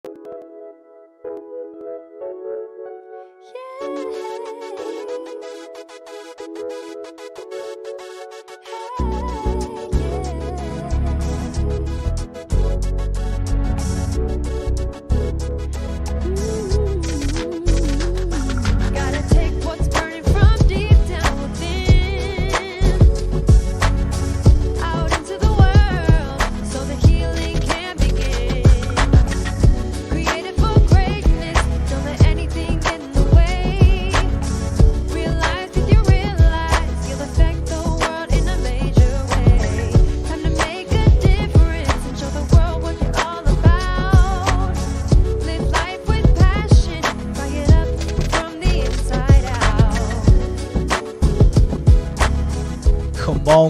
Gotta take what's burning from deep down within out into the world so the healing can begin. Created for greatness, don't let anything get in the way. Realize with you realize you'll affect the world in a major way. Time to make a difference and show the world what you're all about. Live life with passion, fire it up from the inside out.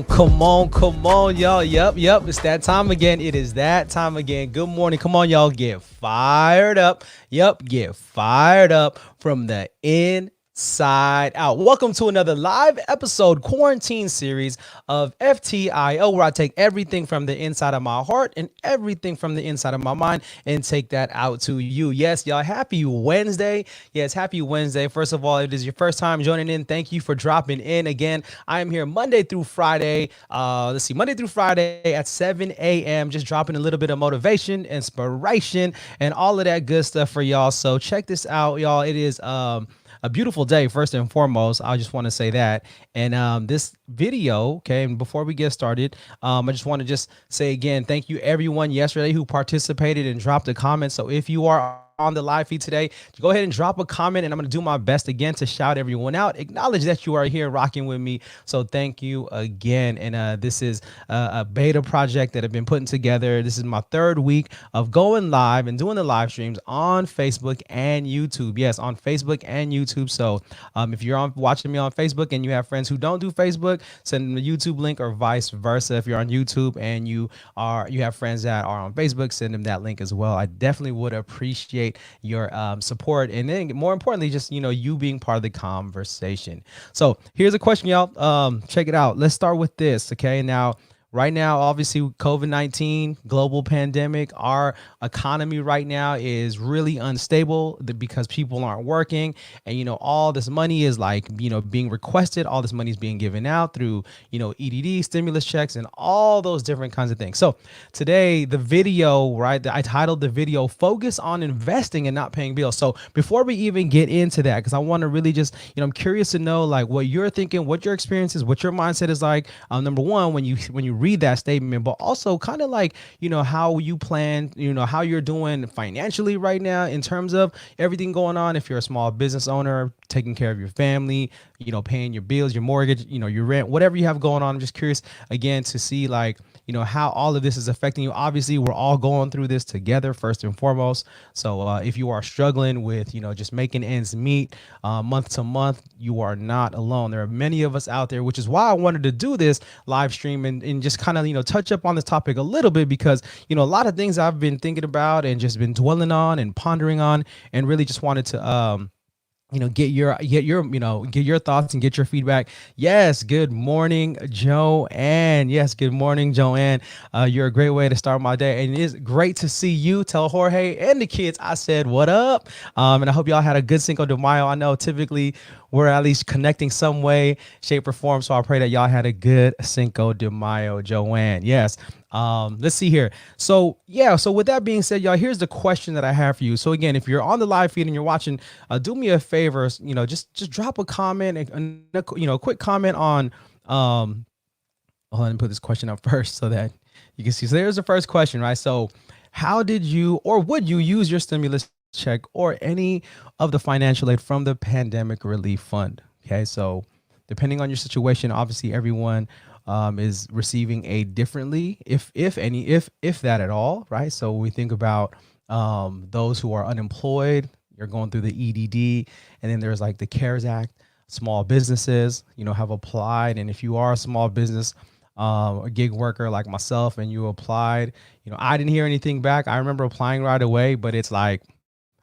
Come on, y'all. Yep. It's that time again. It is that time again. Good morning. Come on, y'all. Get fired up. Yep, get fired up from the inside out. Welcome to another live episode quarantine series of FTIO, where I take everything from the inside of my heart and everything from the inside of my mind and take that out to you. Yes, y'all, happy Wednesday. Yes, happy Wednesday. First of all, if it is your first time joining in, thank you for dropping in. Again, I am here Monday through Friday. Monday through Friday at 7 a.m. Just dropping a little bit of motivation, inspiration, and all of that good stuff for y'all. So check this out, y'all. It is a beautiful day, first and foremost. I just want to say that. And this video, okay, and before we get started, I just want to just say again, thank you everyone yesterday who participated and dropped a comment. So if you are on the live feed today, go ahead and drop a comment, and I'm going to do my best again to shout everyone out, acknowledge that you are here rocking with me. So thank you again. And this is a beta project that I've been putting together. This is my third week of going live and doing the live streams on Facebook and YouTube. Yes, on Facebook and YouTube. So if you're watching me on Facebook and you have friends who don't do Facebook, send them the YouTube link, or vice versa. If you're on YouTube and you have friends that are on Facebook, send them that link as well. I definitely would appreciate your support, and then more importantly, just you being part of the conversation. So here's a question, y'all. Check it out. Let's start with this. Okay, now right now, obviously, COVID-19, global pandemic, our economy right now is really unstable because people aren't working. And, all this money is being requested. All this money is being given out through, EDD, stimulus checks, and all those different kinds of things. So today, the video, right, I titled the video, Focus on Investing and Not Paying Bills. So before we even get into that, because I want to really just, I'm curious to know what you're thinking, what your experience is, what your mindset is like. Number one, when you read that statement, but also kind of how you plan, how you're doing financially right now in terms of everything going on. If you're a small business owner, taking care of your family, paying your bills, your mortgage, your rent, whatever you have going on. I'm just curious again to see how all of this is affecting you. Obviously, we're all going through this together, first and foremost. So if you are struggling with, just making ends meet month to month, you are not alone. There are many of us out there, which is why I wanted to do this live stream and just kind of, touch up on this topic a little bit, because, a lot of things I've been thinking about and just been dwelling on and pondering on, and really just wanted to, get your thoughts and get your feedback. Yes. Good morning, Joanne. Yes. Good morning, Joanne. You're a great way to start my day. And it is great to see you. Tell Jorge and the kids I said, what up? And I hope y'all had a good Cinco de Mayo. I know typically we're at least connecting some way, shape, or form. So I pray that y'all had a good Cinco de Mayo, Joanne. Yes. Let's see here. So with that being said, y'all, here's the question that I have for you. So again, if you're on the live feed and you're watching, do me a favor, just drop a comment and a quick comment on, hold on, put this question up first so that you can see. So there's the first question, right? So how did you, or would you use your stimulus check or any of the financial aid from the pandemic relief fund? Okay. So depending on your situation, obviously everyone is receiving aid differently, if that at all, right? So we think about those who are unemployed, you're going through the EDD, and then there's the CARES Act. Small businesses, have applied, and if you are a small business, a gig worker like myself, and you applied, I didn't hear anything back. I remember applying right away, but it's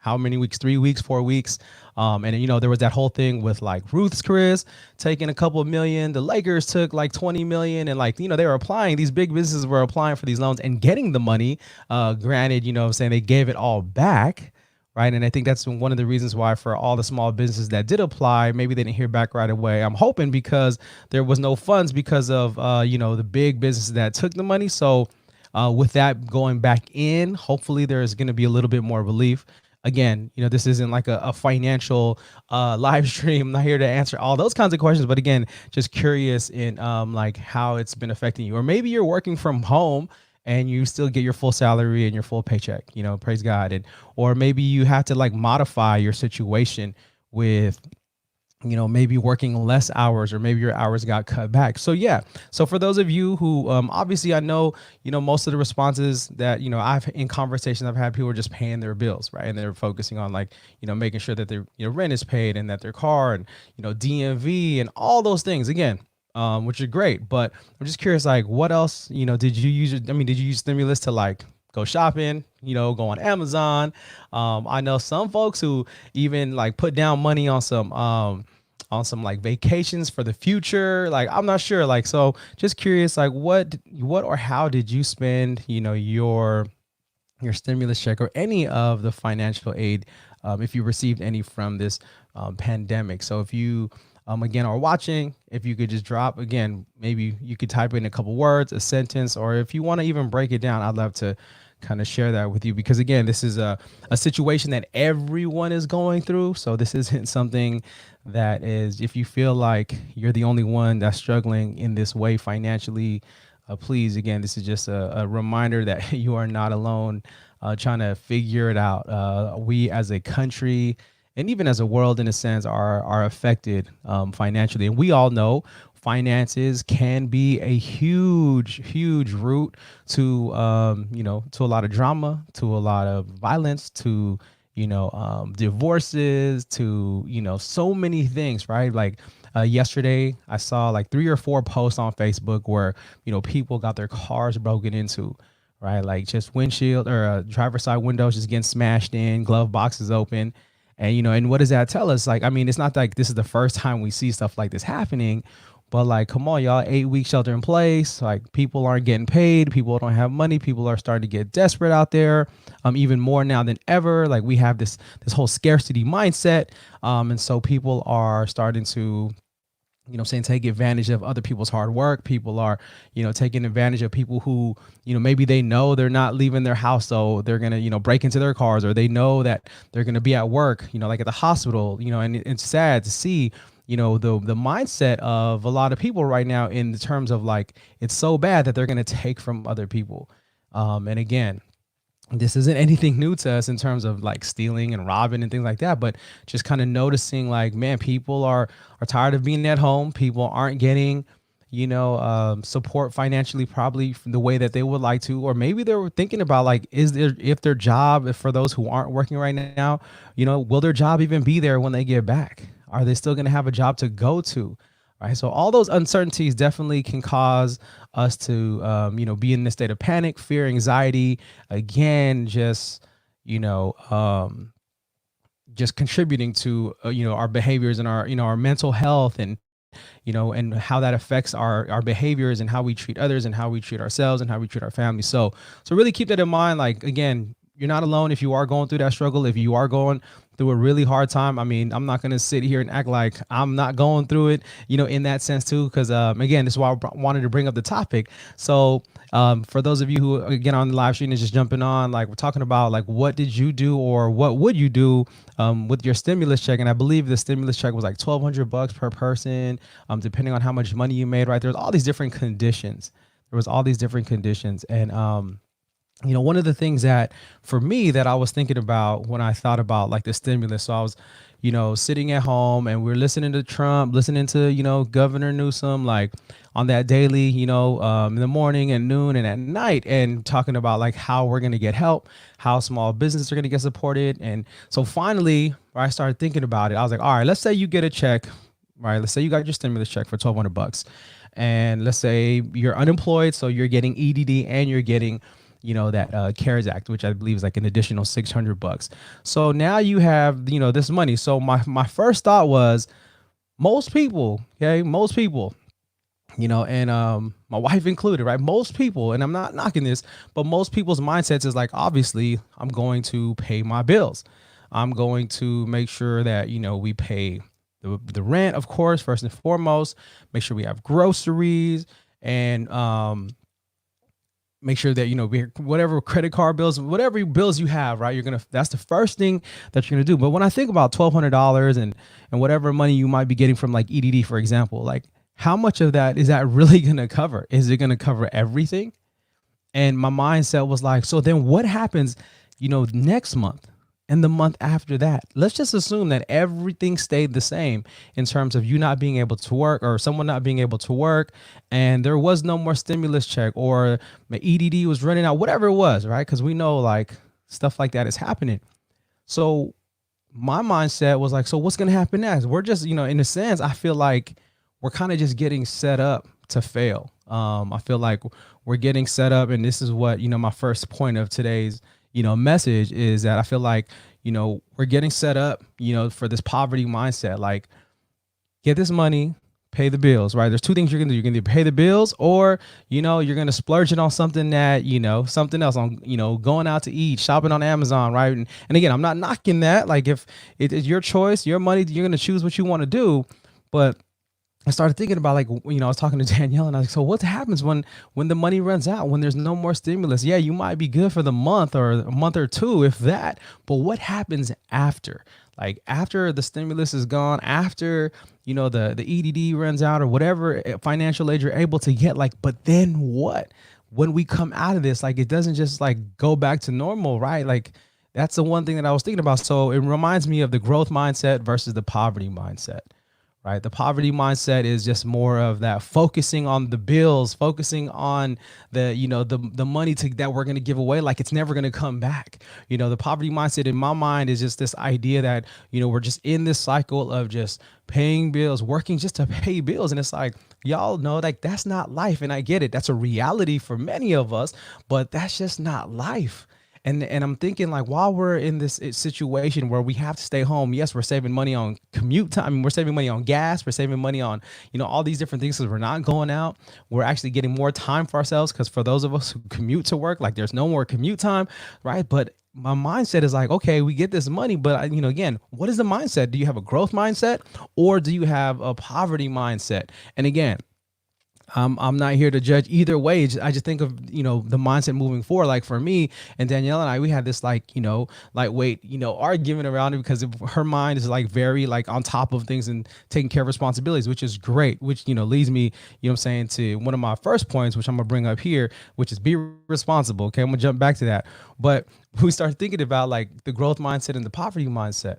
how many weeks, 3 weeks, 4 weeks. And you know, there was that whole thing with like Ruth's Chris taking a couple of million. The Lakers took like 20 million, and like, you know, they were applying, these big businesses were applying for these loans and getting the money. Granted, you know what I'm saying, they gave it all back. Right. And I think that's one of the reasons why for all the small businesses that did apply, maybe they didn't hear back right away. I'm hoping because there was no funds because of, you know, the big businesses that took the money. So with that going back in, hopefully there's going to be a little bit more relief. Again, you know, this isn't like a financial live stream. I'm not here to answer all those kinds of questions, but again, just curious in like how it's been affecting you. Or maybe you're working from home and you still get your full salary and your full paycheck, you know, praise God. And, or maybe you have to like modify your situation with, you know, maybe working less hours, or maybe your hours got cut back. So yeah. So for those of you who, obviously I know, you know, most of the responses that, you know, I've in conversations I've had, people are just paying their bills, right? And they're focusing on like, you know, making sure that their, you know, rent is paid and that their car and, you know, DMV and all those things again. Which are great, but I'm just curious, like, what else, you know, did you use? I mean, did you use stimulus to like go shopping, you know, go on Amazon? I know some folks who even like put down money on some like vacations for the future. Like, I'm not sure. Like, so just curious, like what or how did you spend, you know, your stimulus check or any of the financial aid, if you received any from this pandemic? So if you again are watching, if you could just drop, again, maybe you could type in a couple words, a sentence, or if you want to even break it down, I'd love to kind of share that with you, because again, this is a situation that everyone is going through. So this isn't something that is, if you feel like you're the only one that's struggling in this way financially, please, again, this is just a reminder that you are not alone trying to figure it out. We as a country, and even as a world, in a sense, are affected financially. And we all know finances can be a huge root to, you know, to a lot of drama, to a lot of violence, to, you know, divorces, to, you know, so many things, right? Like yesterday, I saw like 3 or 4 posts on Facebook where, you know, people got their cars broken into, right? Like just windshield or driver's side windows just getting smashed in, glove boxes open. And, you know, and what does that tell us? Like, I mean, it's not like this is the first time we see stuff like this happening, but like, come on, y'all, 8-week shelter in place. Like, people aren't getting paid. People don't have money. People are starting to get desperate out there, even more now than ever. Like, we have this whole scarcity mindset. And so people are starting to, you know, saying, take advantage of other people's hard work. People are, you know, taking advantage of people who, you know, maybe they know they're not leaving their house, so they're going to, you know, break into their cars, or they know that they're going to be at work, you know, like at the hospital, you know. And it's sad to see, you know, the mindset of a lot of people right now in the terms of like, it's so bad that they're going to take from other people. And again, this isn't anything new to us in terms of like stealing and robbing and things like that, but just kind of noticing like, man, people are tired of being at home. People aren't getting, you know, support financially, probably from the way that they would like to, or maybe they were thinking about like, if their job, for those who aren't working right now, you know, will their job even be there when they get back? Are they still going to have a job to go to? Right. So all those uncertainties definitely can cause us to, you know, be in this state of panic, fear, anxiety. Again, just, you know, just contributing to, you know, our behaviors and our, you know, our mental health, and, you know, and how that affects our behaviors and how we treat others and how we treat ourselves and how we treat our family. So really keep that in mind. Like, again, you're not alone if you are going through that struggle, if you are going through a really hard time. I mean, I'm not going to sit here and act like I'm not going through it, you know, in that sense too, because again, this is why I wanted to bring up the topic. So for those of you who, again, on the live stream is just jumping on, like, we're talking about like, what did you do, or what would you do with your stimulus check? And I believe the stimulus check was like $1,200 per person, depending on how much money you made, right? There's all these different conditions. And you know, one of the things that for me that I was thinking about when I thought about like the stimulus, so I was, you know, sitting at home and we're listening to Trump, listening to, you know, Governor Newsom, like on that daily, you know, in the morning and noon and at night, and talking about like how we're going to get help, how small businesses are going to get supported. And so finally, I started thinking about it. I was like, all right, let's say you get a check, right? Let's say you got your stimulus check for $1,200, and let's say you're unemployed, so you're getting EDD and you're getting, that CARES Act, which I believe is like an additional $600. So now you have, this money. So my first thought was most people, okay, most people, and my wife included, right? Most people, and I'm not knocking this, but most people's mindsets is like, obviously, I'm going to pay my bills. I'm going to make sure that, we pay the rent, of course, first and foremost, make sure we have groceries and make sure that, whatever credit card bills, whatever bills you have, right? That's the first thing that you're going to do. But when I think about $1,200 and whatever money you might be getting from like EDD, for example, like how much of that is that really going to cover? Is it going to cover everything? And my mindset was like, so then what happens, next month and the month after that? Let's just assume that everything stayed the same in terms of you not being able to work or someone not being able to work, and there was no more stimulus check or my EDD was running out, whatever it was, right? Because we know like stuff like that is happening. So my mindset was like, so what's going to happen next? We're just, in a sense, I feel like we're kind of just getting set up to fail. I feel like we're getting set up, and this is what, my first point of today's, message is that I feel like, we're getting set up, for this poverty mindset, like get this money, pay the bills, right? There's two things you're going to do. You're going to pay the bills, or, you're going to splurge it on something that, something else on, going out to eat, shopping on Amazon, right? And again, I'm not knocking that. Like if it is your choice, your money, you're going to choose what you want to do. But I started thinking about like, I was talking to Danielle and I was like, so what happens when the money runs out, when there's no more stimulus? Yeah, you might be good for the month or a month or two, if that, but what happens after? Like after the stimulus is gone, after, the EDD runs out or whatever financial aid you're able to get, like, but then what? When we come out of this, like, it doesn't just like go back to normal, right? Like that's the one thing that I was thinking about. So it reminds me of the growth mindset versus the poverty mindset. Right. The poverty mindset is just more of that focusing on the bills, focusing on the, the money that we're going to give away, like it's never going to come back. The poverty mindset in my mind is just this idea that, we're just in this cycle of just paying bills, working just to pay bills. And it's like, y'all know, like that's not life. And I get it. That's a reality for many of us, but that's just not life. And I'm thinking like, while we're in this situation where we have to stay home, yes, we're saving money on commute time. I mean, we're saving money on gas. We're saving money on, all these different things because we're not going out. We're actually getting more time for ourselves because for those of us who commute to work, like there's no more commute time, right? But my mindset is like, okay, we get this money, but again, what is the mindset? Do you have a growth mindset or do you have a poverty mindset? And again, I'm not here to judge either way. I just think of, the mindset moving forward. Like for me and Danielle and I, we had this like, lightweight, argument around it because her mind is like very like on top of things and taking care of responsibilities, which is great, which, leads me, to one of my first points, which I'm gonna bring up here, which is be responsible. Okay. I'm gonna jump back to that. But we start thinking about like the growth mindset and the poverty mindset.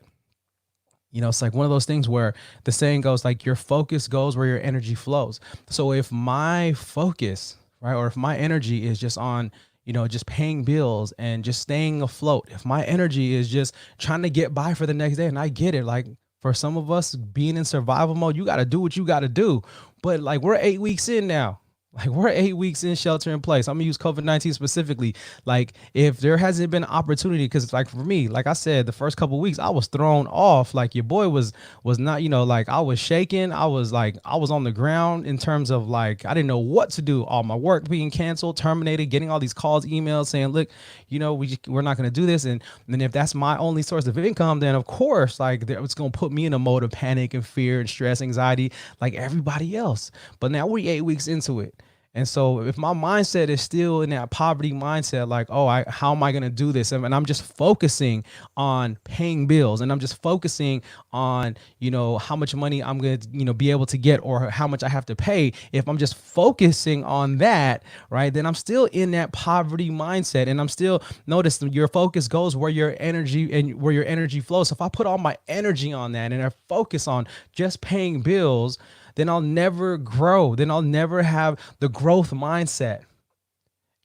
It's like one of those things where the saying goes like your focus goes where your energy flows. So if my focus, right, or if my energy is just on, just paying bills and just staying afloat, if my energy is just trying to get by for the next day, and I get it, like for some of us being in survival mode, you got to do what you got to do. But like we're 8 weeks in now. Like we're 8 weeks in shelter in place. I'm gonna use COVID-19 specifically. Like if there hasn't been opportunity, because like for me, like I said, the first couple of weeks I was thrown off. Like your boy was not, like I was shaking. I was on the ground in terms of like I didn't know what to do. All my work being canceled, terminated, getting all these calls, emails saying, look, we're not gonna do this. And then if that's my only source of income, then of course like it's gonna put me in a mode of panic and fear and stress, anxiety, like everybody else. But now we're 8 weeks into it. And so if my mindset is still in that poverty mindset, like, oh, how am I going to do this? And I'm just focusing on paying bills and I'm just focusing on, how much money I'm going to, be able to get or how much I have to pay. If I'm just focusing on that, right, then I'm still in that poverty mindset. And I'm still, notice your focus goes where your energy flows. So if I put all my energy on that and I focus on just paying bills, then I'll never grow. Then I'll never have the growth mindset.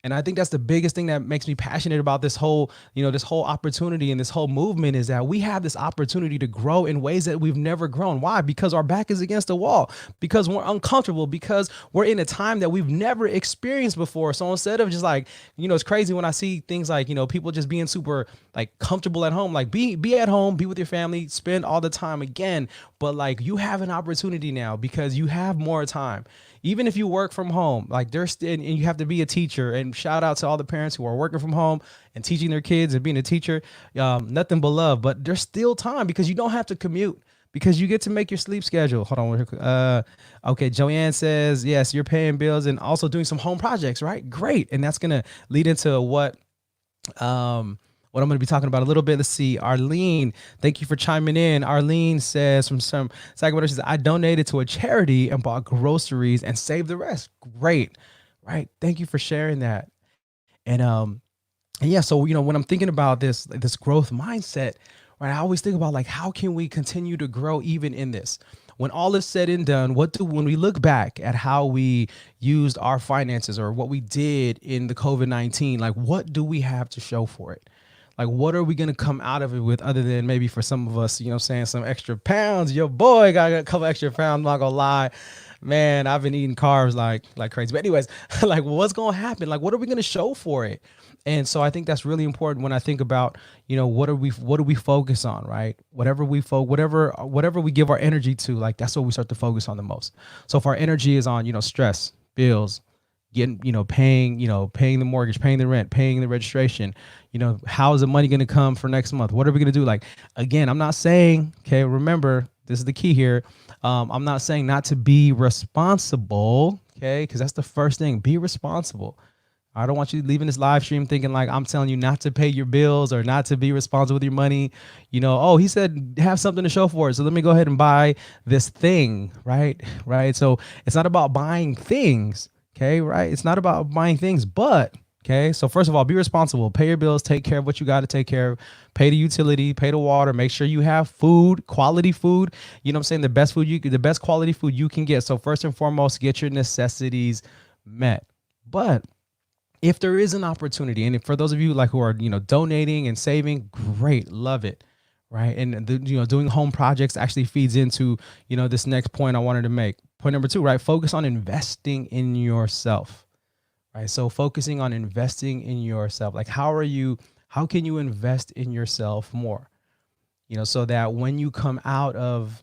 And I think that's the biggest thing that makes me passionate about this whole, this whole opportunity and this whole movement is that we have this opportunity to grow in ways that we've never grown. Why? Because our back is against the wall, because we're uncomfortable, because we're in a time that we've never experienced before. So instead of just like, it's crazy when I see things like, people just being super like comfortable at home, like be at home, be with your family, spend all the time again. But like you have an opportunity now because you have more time. Even if you work from home, like and you have to be a teacher, and shout out to all the parents who are working from home and teaching their kids and being a teacher, nothing but love, but there's still time because you don't have to commute, because you get to make your sleep schedule. Hold on. Okay. Joanne says, yes, you're paying bills and also doing some home projects, right? Great. And that's going to lead into what I'm going to be talking about a little bit. Let's see. Arlene, thank you for chiming in. Arlene says from some Sacramento, she says, I donated to a charity and bought groceries and saved the rest. Great. Right. Thank you for sharing that. And yeah, so, when I'm thinking about this growth mindset, right, I always think about like, how can we continue to grow even in this? When all is said and done, when we look back at how we used our finances or what we did in the COVID-19, like what do we have to show for it? Like, what are we going to come out of it with, other than maybe for some of us, saying some extra pounds? Your boy got a couple extra pounds. I'm not going to lie, man, I've been eating carbs like crazy. But anyways, like what's going to happen? Like, what are we going to show for it? And so I think that's really important when I think about, what do we focus on, right? Whatever we give our energy to, like, that's what we start to focus on the most. So if our energy is on, stress, bills, getting, paying the mortgage, paying the rent, paying the registration, how is the money going to come for next month? What are we going to do? Like, again, I'm not saying, okay, remember, this is the key here. I'm not saying not to be responsible, okay? Because that's the first thing. Be responsible. I don't want you leaving this live stream thinking like I'm telling you not to pay your bills or not to be responsible with your money. Oh, he said have something to show for it, so let me go ahead and buy this thing, right? So it's not about buying things, okay, right? It's not about buying things, but okay. So first of all, be responsible. Pay your bills. Take care of what you got to take care of. Pay the utility. Pay the water. Make sure you have food, quality food. You know what I'm saying? The best quality food you can get. So first and foremost, get your necessities met. But if there is an opportunity, and for those of you like who are, donating and saving, great, love it, right? And doing home projects actually feeds into, this next point I wanted to make. Point number 2, right? Focus on investing in yourself, right? So focusing on investing in yourself, like how can you invest in yourself more, so that when you come out of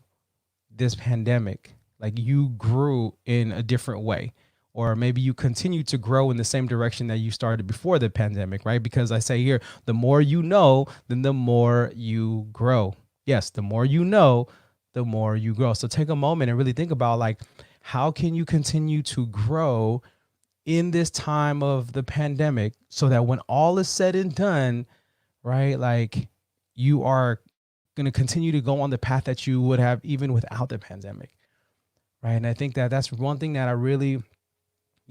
this pandemic, like you grew in a different way. Or maybe you continue to grow in the same direction that you started before the pandemic, right? Because I say here, the more you know, then the more you grow. Yes, the more you know, the more you grow. So take a moment and really think about like, how can you continue to grow in this time of the pandemic so that when all is said and done, right, like you are going to continue to go on the path that you would have even without the pandemic, right? And I think that that's one thing that I really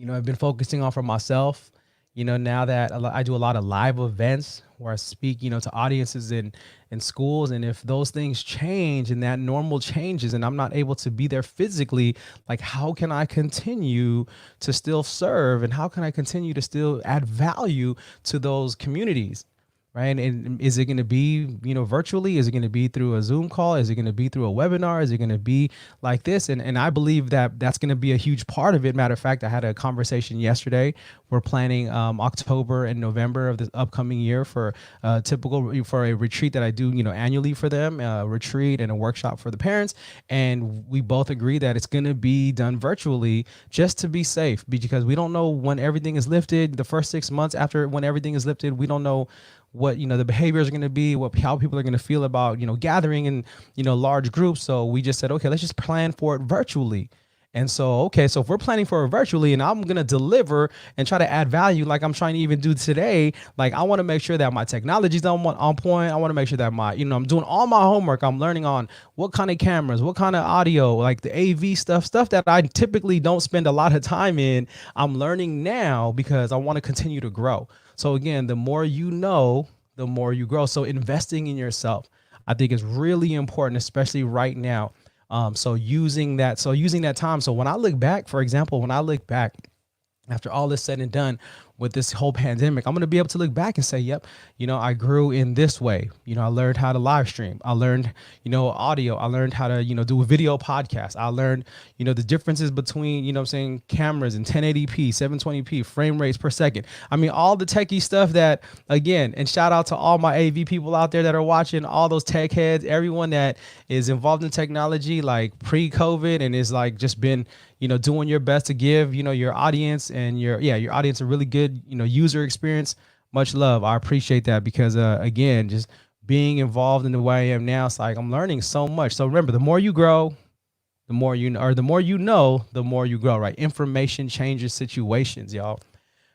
I've been focusing on for myself, now that I do a lot of live events where I speak, to audiences in schools. And if those things change and that normal changes and I'm not able to be there physically, like how can I continue to still serve? And how can I continue to still add value to those communities? Right. And is it going to be, virtually? Is it going to be through a Zoom call? Is it going to be through a webinar? Is it going to be like this? And I believe that that's going to be a huge part of it. Matter of fact, I had a conversation yesterday. We're planning October and November of this upcoming year for a retreat that I do, annually for them, a retreat and a workshop for the parents. And we both agree that it's going to be done virtually just to be safe, because we don't know when everything is lifted. The first 6 months after when everything is lifted, we don't know what the behaviors are going to be, how people are going to feel about gathering in large groups. So we just said, okay, let's just plan for it virtually. And so so if we're planning for it virtually and I'm going to deliver and try to add value like I'm trying to even do today, like I want to make sure that my technology's on point. I want to make sure that my I'm doing all my homework. I'm learning on what kind of cameras, what kind of audio, like the AV stuff that I typically don't spend a lot of time in. I'm learning now because I want to continue to grow. So again, the more you know, the more you grow. So investing in yourself, I think, is really important, especially right now. So using that time. So when I look back, for example, after all is said and done, with this whole pandemic, I'm going to be able to look back and say, yep, I grew in this way. I learned how to live stream. I learned, audio. I learned how to, do a video podcast. I learned, the differences between, what I'm saying, cameras and 1080p, 720p, frame rates per second. I mean, all the techie stuff that, again, and shout out to all my AV people out there that are watching, all those tech heads, everyone that is involved in technology, like pre-COVID, and is like just been, doing your best to give, your audience and your audience a really good, user experience. Much love. I appreciate that because, again, just being involved in the way I am now, it's like I'm learning so much. So remember, the more you grow, the more you know, or the more you know, the more you grow, right? Information changes situations, y'all.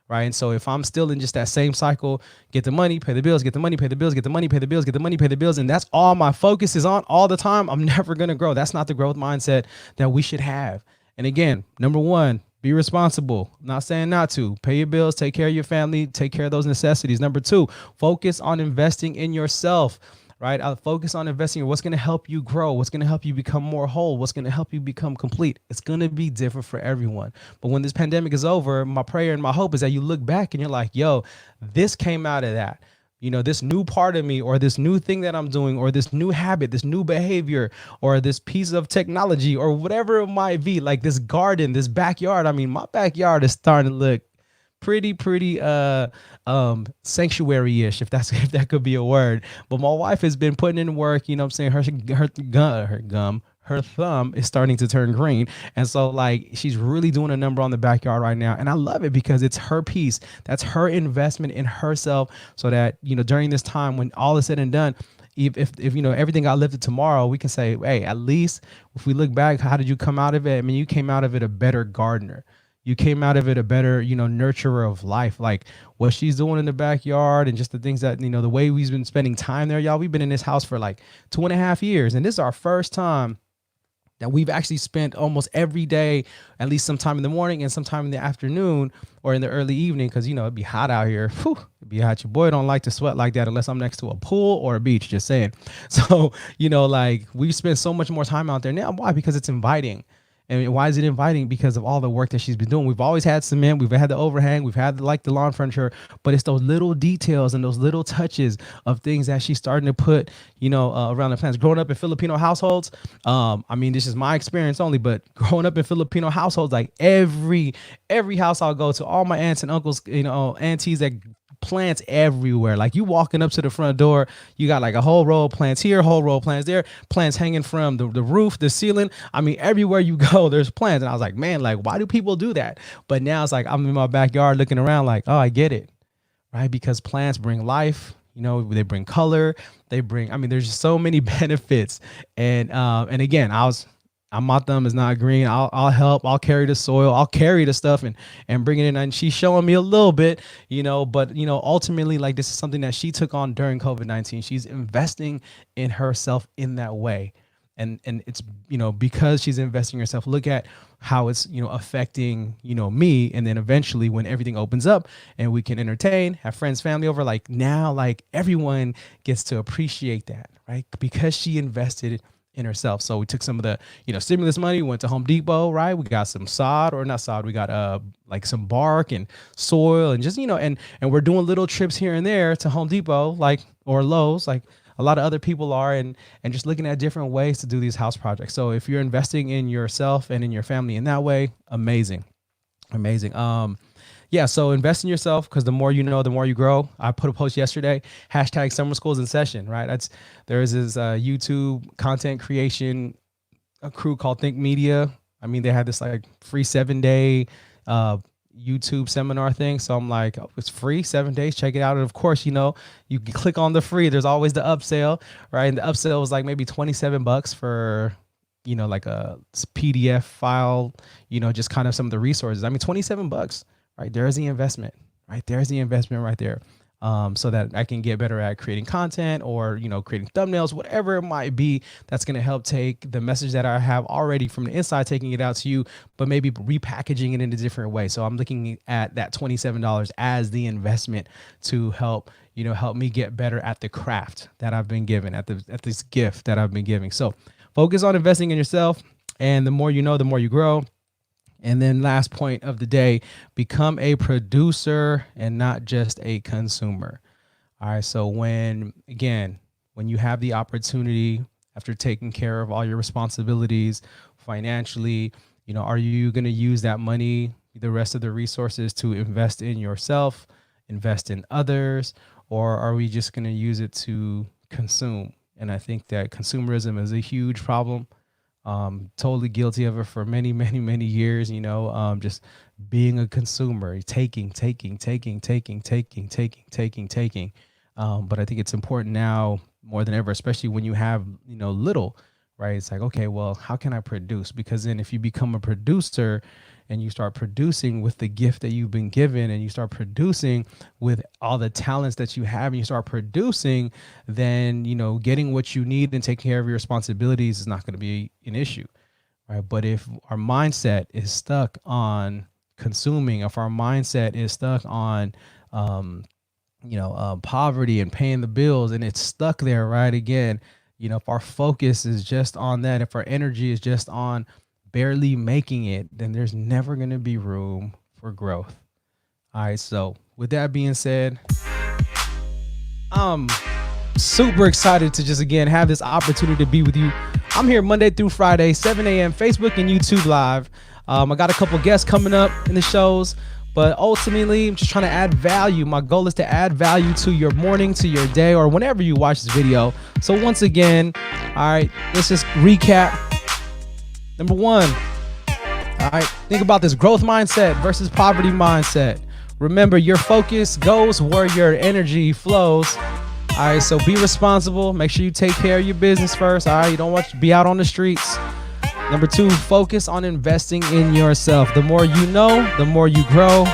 Right. And so if I'm still in just that same cycle, get the money, pay the bills, get the money, pay the bills, get the money, pay the bills, get the money, pay the bills, and that's all my focus is on all the time, I'm never going to grow. That's not the growth mindset that we should have. And again, number one, be responsible. I'm not saying not to. Pay your bills, take care of your family, take care of those necessities. Number two, focus on investing in yourself. Right? I'll focus on investing in what's going to help you grow, what's going to help you become more whole, what's going to help you become complete. It's going to be different for everyone. But when this pandemic is over, my prayer and my hope is that you look back and you're like, yo, this came out of that. This new part of me, or this new thing that I'm doing, or this new habit, this new behavior, or this piece of technology, or whatever it might be, like this garden, this backyard. I mean, my backyard is starting to look pretty sanctuary-ish, if that could be a word. But my wife has been putting in work, I'm saying, her thumb is starting to turn green. And so like she's really doing a number on the backyard right now. And I love it because it's her piece. That's her investment in herself, so that, during this time when all is said and done, if everything got lifted tomorrow, we can say, hey, at least if we look back, how did you come out of it? I mean, you came out of it a better gardener. You came out of it a better, nurturer of life. Like what she's doing in the backyard and just the things that, the way we've been spending time there, y'all. We've been in this house for like 2.5 years. And this is our first time that we've actually spent almost every day, at least sometime in the morning and sometime in the afternoon or in the early evening. Cause it'd be hot out here. Whew, it'd be hot. Your boy don't like to sweat like that unless I'm next to a pool or a beach, just saying. So, like we spend so much more time out there now. Why? Because it's inviting. And why is it inviting? Because of all the work that she's been doing. We've always had cement. We've had the overhang. We've had the lawn furniture. But it's those little details and those little touches of things that she's starting to put, around the plants. Growing up in Filipino households, I mean, this is my experience only, but growing up in Filipino households, like every house I'll go to, all my aunts and uncles, aunties that plants everywhere. Like you walking up to the front door, you got like a whole row of plants here, a whole row of plants there, plants hanging from the roof, the ceiling. I mean, everywhere you go, there's plants. And I was like, man, like, why do people do that? But now it's like, I'm in my backyard looking around like, oh, I get it. Right. Because plants bring life, they bring color, there's just so many benefits. And again, my thumb is not green. I'll help. I'll carry the soil. I'll carry the stuff and bring it in. And she's showing me a little bit, but ultimately, like this is something that she took on during COVID-19. She's investing in herself in that way. And it's, because she's investing in herself, look at how it's, affecting, me. And then eventually when everything opens up and we can entertain, have friends, family over, like now, like everyone gets to appreciate that, right? Because she invested in herself. So we took some of the, stimulus money, went to Home Depot, right? We got some sod, or not sod. We got like some bark and soil and just, and we're doing little trips here and there to Home Depot, like, or Lowe's, like a lot of other people are, and just looking at different ways to do these house projects. So if you're investing in yourself and in your family in that way, amazing. Yeah, so invest in yourself, because the more you know, the more you grow. I put a post yesterday, hashtag summer school's in session, right? There's this YouTube content creation crew called Think Media. I mean, they had this like free 7-day YouTube seminar thing. So I'm like, oh, it's free, 7 days, check it out. And of course, you can click on the free. There's always the upsell, right? And the upsell was like maybe $27 for, like a PDF file, just kind of some of the resources. I mean, $27. Right, there's the investment. Right, there's the investment right there, so that I can get better at creating content, or creating thumbnails, whatever it might be. That's going to help take the message that I have already from the inside, taking it out to you, but maybe repackaging it in a different way. So I'm looking at that $27 as the investment to help help me get better at the craft that I've been given, at this gift that I've been giving. So focus on investing in yourself, and the more you know, the more you grow. And then last point of the day, become a producer and not just a consumer. All right. So when you have the opportunity after taking care of all your responsibilities financially, are you going to use that money, the rest of the resources, to invest in yourself, invest in others, or are we just going to use it to consume? And I think that consumerism is a huge problem. Totally guilty of it for many, many, many years, just being a consumer, taking. But I think it's important now more than ever, especially when you have, little, right? It's like, okay, well, how can I produce? Because then if you become a producer and you start producing with the gift that you've been given, and you start producing with all the talents that you have, and you start producing, then, getting what you need and taking care of your responsibilities is not going to be an issue, right? But if our mindset is stuck on consuming, if our mindset is stuck on, poverty and paying the bills, and it's stuck there, right? Again, if our focus is just on that, if our energy is just on barely making it, then there's never going to be room for growth. All right. So with that being said, I'm super excited to just, again, have this opportunity to be with you. I'm here Monday through Friday, 7 a.m. Facebook and YouTube Live. I got a couple guests coming up in the shows, but ultimately I'm just trying to add value. My goal is to add value to your morning, to your day, or whenever you watch this video. So once again, all right, let's just recap. Number one, all right, think about this: growth mindset versus poverty mindset. Remember, your focus goes where your energy flows. All right, so be responsible. Make sure you take care of your business first. All right, you don't want to be out on the streets. Number two, focus on investing in yourself. The more you know, the more you grow.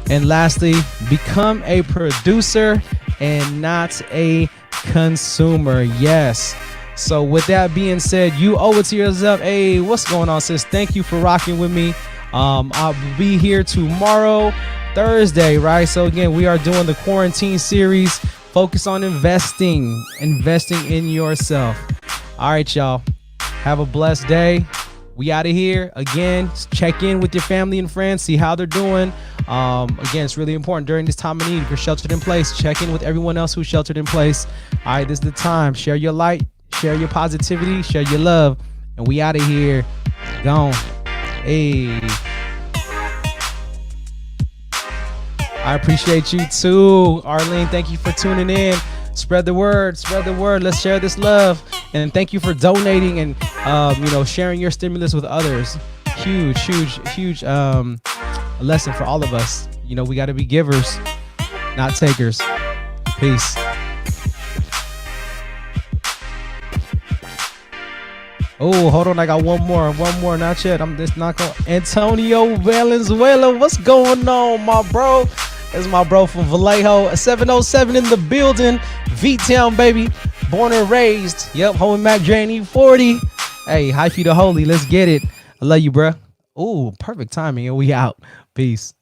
And lastly, become a producer and not a consumer. Yes. So with that being said, you owe it to yourself. Hey, what's going on, sis? Thank you for rocking with me. I'll be here tomorrow, Thursday, right? So again, we are doing the quarantine series. Focus on investing in yourself. All right, y'all. Have a blessed day. We out of here. Again, check in with your family and friends, see how they're doing. Again, it's really important during this time of need. If you're sheltered in place, check in with everyone else who's sheltered in place. All right, this is the time. Share your light. Share your positivity, share your love, and we out of here. Gone. Hey. I appreciate you too, Arlene. Thank you for tuning in. Spread the word. Spread the word. Let's share this love. And thank you for donating and sharing your stimulus with others. Huge lesson for all of us. We got to be givers, not takers. Peace. Oh, hold on. I got one more, not yet. I'm just not going. Antonio Valenzuela. What's going on, my bro? That's my bro from Vallejo. 707 in the building. V-Town, baby. Born and raised. Yep. Homie Mac Janie 40. Hey, hyphy the holy. Let's get it. I love you, bro. Oh, perfect timing. And we out. Peace.